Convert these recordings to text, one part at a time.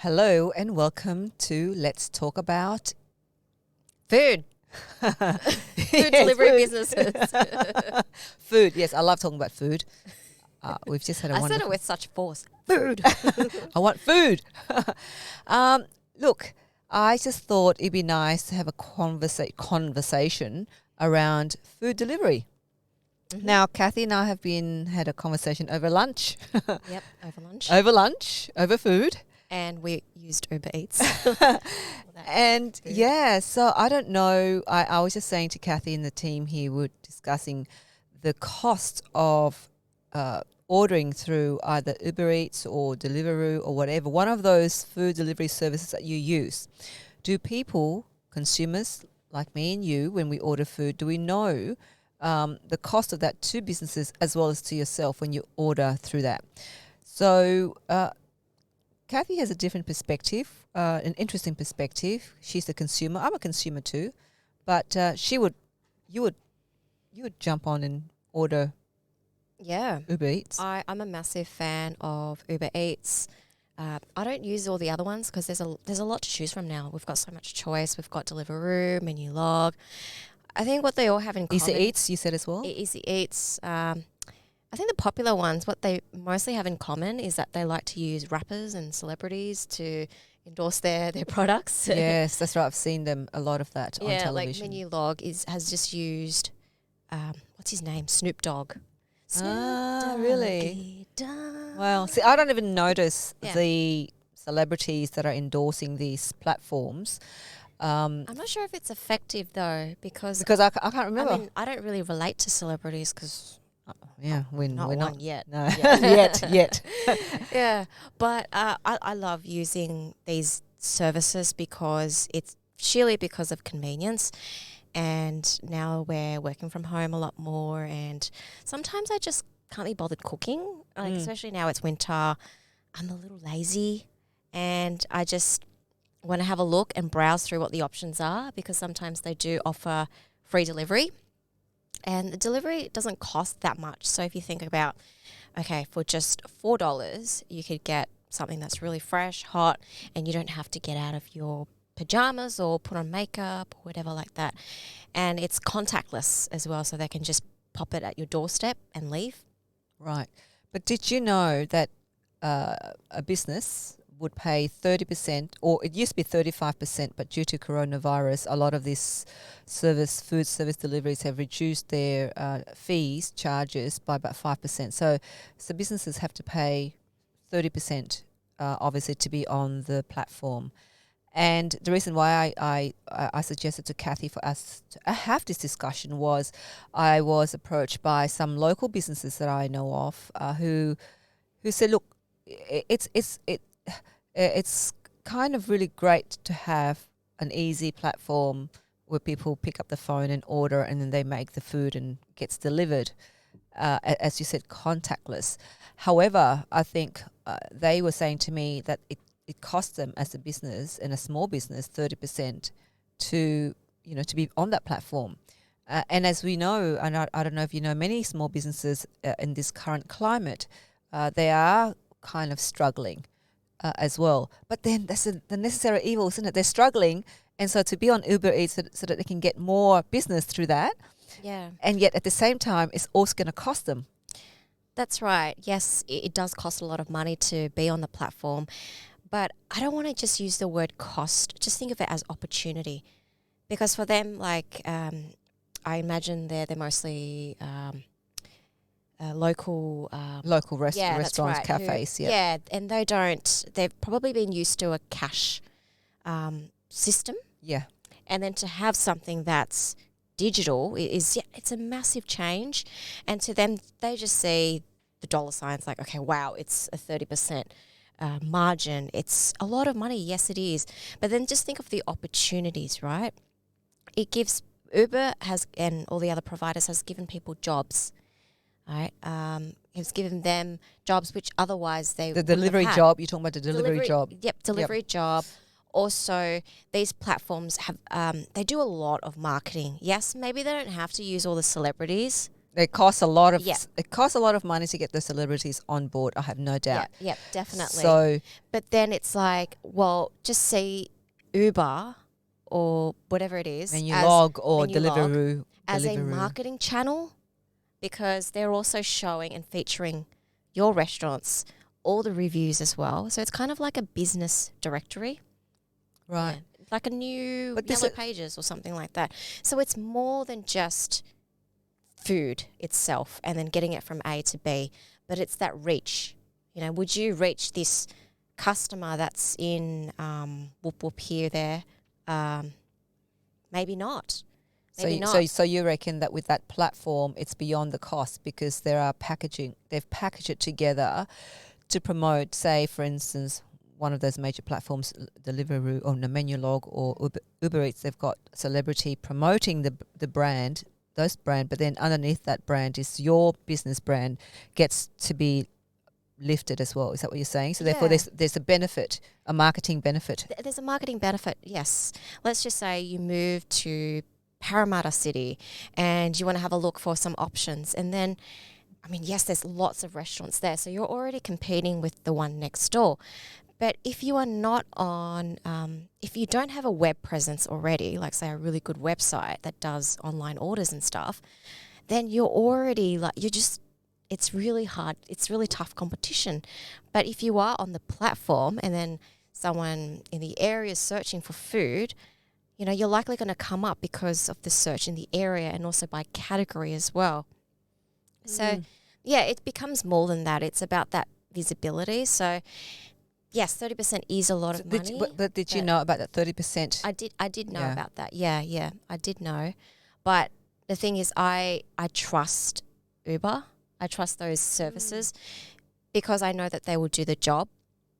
Hello and welcome to Let's Talk About Food. Food delivery businesses. Food. Yes, I love talking about food. We've just had a I said wonderful... it with such force. Food. I want food. Look, I just thought it'd be nice to have a conversation around food delivery. Mm-hmm. Now, Cathy and I have had a conversation over lunch. Yep, over lunch. Over food. And we used Uber Eats. And food. yeah, so I don't know. I was just saying to Cathy and the team here, we're discussing the cost of ordering through either Uber Eats or Deliveroo or whatever, one of those food delivery services that you use. Do people, consumers like me and you, when we order food, do we know the cost of that to businesses as well as to yourself when you order through that? So Cathy has a different perspective, an interesting perspective. She's a consumer. I'm a consumer too, but you would jump on and order. Yeah. Uber Eats. I'm a massive fan of Uber Eats. I don't use all the other ones because there's a lot to choose from now. We've got so much choice. We've got Deliveroo, Menulog. I think what they all have in common. Easy Eats, you said as well? Easy Eats. I think the popular ones, what they mostly have in common is that they like to use rappers and celebrities to endorse their products. Yes, that's right. I've seen them, a lot of that on television. Yeah, like Menulog has just used, what's his name? Snoop Dogg. Really? Doggy Well, see, I don't even notice Yeah. the celebrities that are endorsing these platforms I'm not sure if it's effective though because I can't remember. I mean, I don't really relate to celebrities because we're not not one yet. No, Yeah. yet. Yeah, but I love using these services because it's sheerly because of convenience. And now we're working from home a lot more, and sometimes I just can't be bothered cooking. Like especially now it's winter, I'm a little lazy, and I just want to have a look and browse through what the options are because sometimes they do offer free delivery. And the delivery doesn't cost that much. So if you think about, okay, for just $4, you could get something that's really fresh, hot, and you don't have to get out of your pajamas or put on makeup or whatever like that. And it's contactless as well, so they can just pop it at your doorstep and leave. Right. But did you know that a business would pay 30%, or it used to be 35%, but due to coronavirus, a lot of these food service deliveries have reduced their charges by about 5%. So businesses have to pay 30%, obviously, to be on the platform. And the reason why I suggested to Cathy for us to have this discussion was I was approached by some local businesses that I know of who said, look, it's kind of really great to have an easy platform where people pick up the phone and order and then they make the food and gets delivered, as you said, contactless. However, I think they were saying to me that it costs them as a business and a small business 30% to be on that platform. And as we know, and I don't know if you know, many small businesses in this current climate, they are kind of struggling as well. But then that's the necessary evil, isn't it? They're struggling, and so to be on Uber Eats so that they can get more business through that. Yeah. And yet at the same time, it's also going to cost them. That's right. Yes, it does cost a lot of money to be on the platform. But I don't want to just use the word cost. Just think of it as opportunity. Because for them, like, I imagine they're mostly local... Local yeah, restaurants, right. cafes, Yeah, and they've probably been used to a cash system. Yeah. And then to have something that's digital it's a massive change. And to them, they just see the dollar signs like, okay, wow, it's a 30% margin. It's a lot of money. Yes, it is. But then just think of the opportunities, right? It gives Uber and all the other providers has given people jobs, right? It's given them jobs which otherwise they The delivery job. You're talking about the delivery job. Yep, delivery job. Also, these platforms have they do a lot of marketing. Yes, maybe they don't have to use all the celebrities It costs a lot of Yeah. it costs a lot of money to get the celebrities on board. I have no doubt. Yeah, definitely. So but then it's like, well, just see Uber or whatever it is Menulog or Menulog as a Deliveroo. marketing channel, because they're also showing and featuring your restaurants, all the reviews as well. So it's kind of like a business directory. Right. Yeah, like a new But this Yellow is- Pages or something like that. So it's more than just food itself and then getting it from A to B, but it's that reach. You know, would you reach this customer that's in Whoop Whoop here, there? Maybe not. Maybe not. So you reckon that with that platform, it's beyond the cost because they've packaged it together to promote, say, for instance, one of those major platforms, Deliveroo or Menulog or Uber Eats, they've got celebrity promoting the brand, but then underneath that brand is your business brand gets to be lifted as well. Is that what you're saying? So therefore there's a benefit, a marketing benefit. There's a marketing benefit, yes. Let's just say you move to Parramatta City and you want to have a look for some options. And then, I mean, yes, there's lots of restaurants there. So you're already competing with the one next door. But if you are not on, if you don't have a web presence already, like say a really good website that does online orders and stuff, then you're already it's really hard. It's really tough competition. But if you are on the platform and then someone in the area is searching for food, you know, you're likely going to come up because of the search in the area and also by category as well. So, yeah, it becomes more than that. It's about that visibility. So, yes, 30% is a lot of money. But did you know about that 30%? I did know about that. Yeah, I did know. But the thing is, I trust Uber. I trust those services because I know that they will do the job.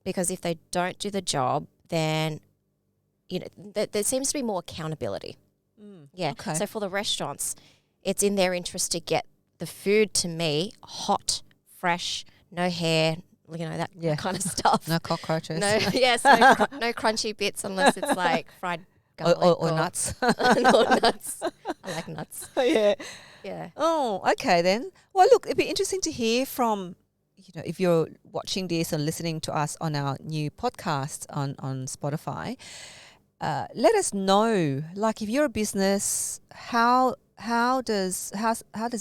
Because if they don't do the job, then, you know, there seems to be more accountability. Yeah. Okay. So for the restaurants, it's in their interest to get the food to me hot, fresh, no hair, you know, that kind of stuff. No cockroaches. No, yes, no crunchy bits unless it's like fried garlic or nuts. or nuts. I like nuts. Yeah. Yeah. Oh, okay then. Well, look, it'd be interesting to hear from, you know, if you're watching this or listening to us on our new podcast on Spotify, let us know. Like, if you're a business, how does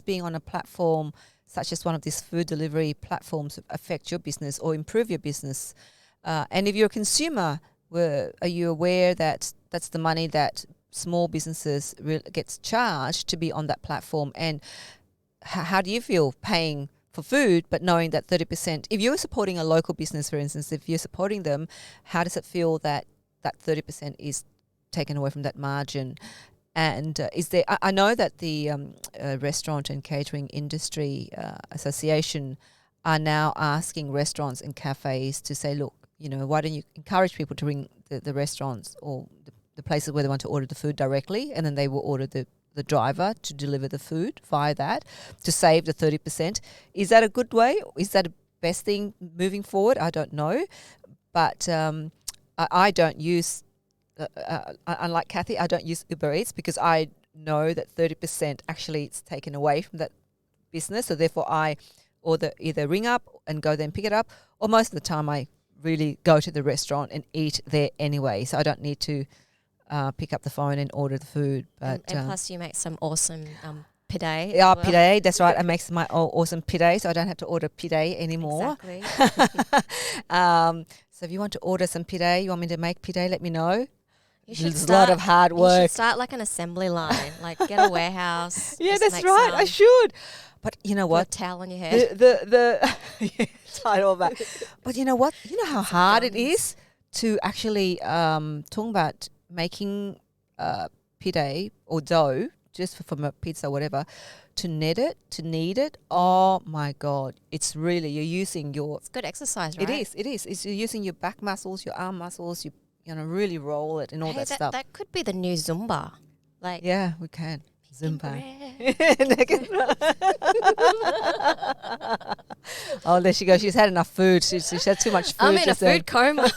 being on a platform such as one of these food delivery platforms affect your business or improve your business? And if you're a consumer, are you aware that that's the money that small businesses gets charged to be on that platform? And how do you feel paying for food but knowing that 30%, if you're supporting a local business, for instance, if you're supporting them, how does it feel that 30% is taken away from that margin? And is there? I know that the Restaurant and Catering Industry Association are now asking restaurants and cafes to say, look, you know, why don't you encourage people to ring the restaurants or the places where they want to order the food directly, and then they will order the driver to deliver the food via that to save the 30%. Is that a good way? Is that the best thing moving forward? I don't know. But I don't use, unlike Cathy, I don't use Uber Eats because I know that 30% actually it's taken away from that business. So therefore I either ring up and go there and pick it up, or most of the time I really go to the restaurant and eat there anyway. So I don't need to pick up the phone and order the food. But and plus you make some awesome pide. Yeah, pide, that's right. I make my awesome pide, so I don't have to order pide anymore. Exactly. So if you want to order some pide, you want me to make pide, let me know. There's a lot of hard work. You should start like an assembly line, like get a warehouse. Yeah, just that's make right. I should. But you know put what? a towel on your head. The yeah, tight all that. But you know what? You know how hard it is to actually talking about making pide or dough just from a pizza or whatever, to knead it. Oh my God. It's really, you're using your... It's good exercise, right? It is. It's you're using your back muscles, your arm muscles, you know, really roll it and all that stuff. That could be the new Zumba. Like, yeah, we can. Zumba. Oh, there she goes. She's had enough food. She's had too much food. I'm in a food coma.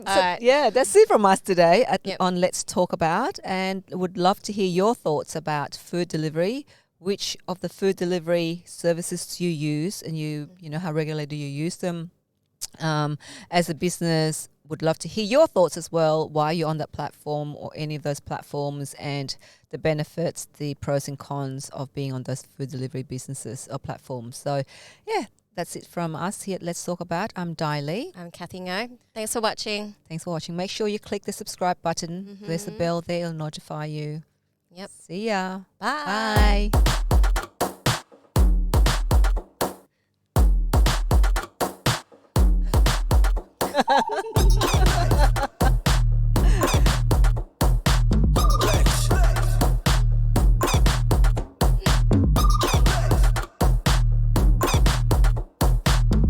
So right. Yeah, that's it from us today Yep. on Let's Talk About, and would love to hear your thoughts about food delivery. Which of the food delivery services do you use, and you know how regularly do you use them? As a business, would love to hear your thoughts as well. Why you're on that platform or any of those platforms, and the benefits, the pros and cons of being on those food delivery businesses or platforms. So, yeah, that's it from us here at Let's Talk About. I'm Dai Le. I'm Cathy Ngo. Thanks for watching. Thanks for watching. Make sure you click the subscribe button. There's a bell there. It'll notify you. Yep. See ya. Bye. Bye.